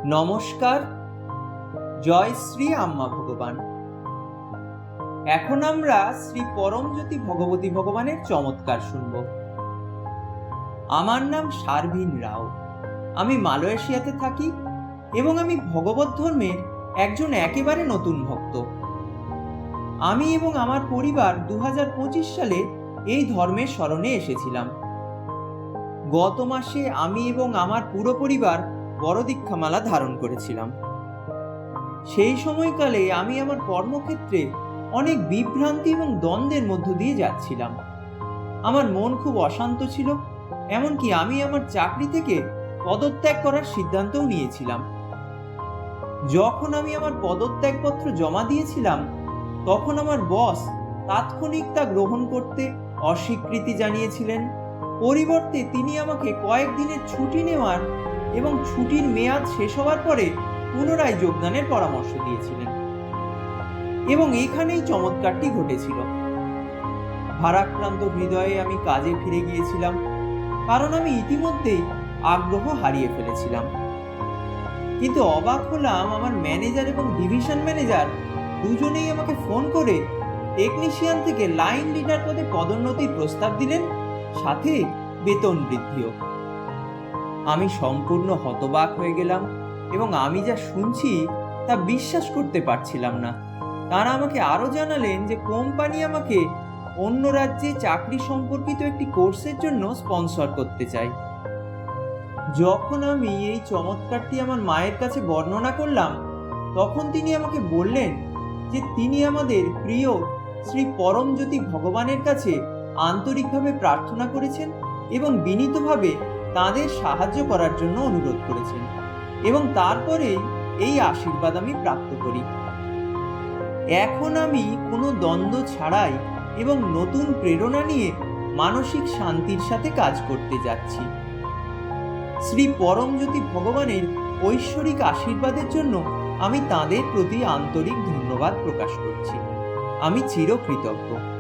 নমস্কার। জয় শ্রী আম্মা ভগবান। এখন আমরা শ্রী পরমজ্যোতি ভগবতী ভগবানের চমৎকার শুনব। আমার নাম শারভিন রাও। আমি মালয়েশিয়াতে থাকি এবং আমি ভগবত ধর্মের একজন একেবারে নতুন ভক্ত। আমি এবং আমার পরিবার 2025 সালে এই ধর্মের শরণে এসেছিলাম। গত মাসে আমি এবং আমার পুরো পরিবার বড় দীক্ষামালা ধারণ করেছিলাম। সেই সময়কালে আমি আমার কর্মক্ষেত্রে অনেক বিভ্রান্তি এবং দ্বন্দ্বের মধ্য দিয়ে যাচ্ছিলাম। আমার মন খুব অশান্ত ছিল, এমনকি আমি আমার চাকরি থেকে পদত্যাগ করার সিদ্ধান্তও নিয়েছিলাম। যখন আমি আমার পদত্যাগপত্র জমা দিয়েছিলাম, তখন আমার বস তাৎক্ষণিক তা গ্রহণ করতে অস্বীকৃতি জানিয়েছিলেন। পরিবর্তে তিনি আমাকে কয়েকদিনের ছুটি নেওয়ার এবং ছুটির মেয়াদ শেষ হওয়ার পরে পুনরায় যোগদানের পরামর্শ দিয়েছিলেন। এবং এখানেই চমৎকারটি ঘটেছিল। ভারাক্রান্ত হৃদয়ে আমি কাজে ফিরে গিয়েছিলাম, কারণ আমি ইতিমধ্যেই আগ্রহ হারিয়ে ফেলেছিলাম। কিন্তু অবাক হলাম, আমার ম্যানেজার এবং ডিভিশন ম্যানেজার দুজনেই আমাকে ফোন করে টেকনিশিয়ান থেকে লাইন লিডার পদে পদোন্নতির প্রস্তাব দিলেন, সাথে বেতন বৃদ্ধিও। আমি সম্পূর্ণ হতবাক হয়ে গেলাম এবং আমি যা শুনছি তা বিশ্বাস করতে পারছিলাম না। তারা আমাকে আরও জানালেন যে কোম্পানি আমাকে অন্য রাজ্যে চাকরি সম্পর্কিত একটি কোর্সের জন্য স্পন্সর করতে চায়। যখন আমি এই চমৎকারটি আমার মায়ের কাছে বর্ণনা করলাম, তখন তিনি আমাকে বললেন যে তিনি আমাদের প্রিয় শ্রী পরমজ্যোতি ভগবানের কাছে আন্তরিকভাবে প্রার্থনা করেছেন এবং বিনীতভাবে তাদের সাহায্য করার জন্য অনুরোধ করেছেন, এবং তারপরেই এই আশীর্বাদ আমি প্রাপ্ত করি। এখন আমি কোনো দ্বন্দ্ব ছাড়াই এবং নতুন প্রেরণা নিয়ে মানসিক শান্তির সাথে কাজ করতে যাচ্ছি। শ্রী পরমজ্যোতি ভগবানের ঐশ্বরিক আশীর্বাদের জন্য আমি তাঁদের প্রতি আন্তরিক ধন্যবাদ প্রকাশ করছি। আমি চিরকৃতজ্ঞ।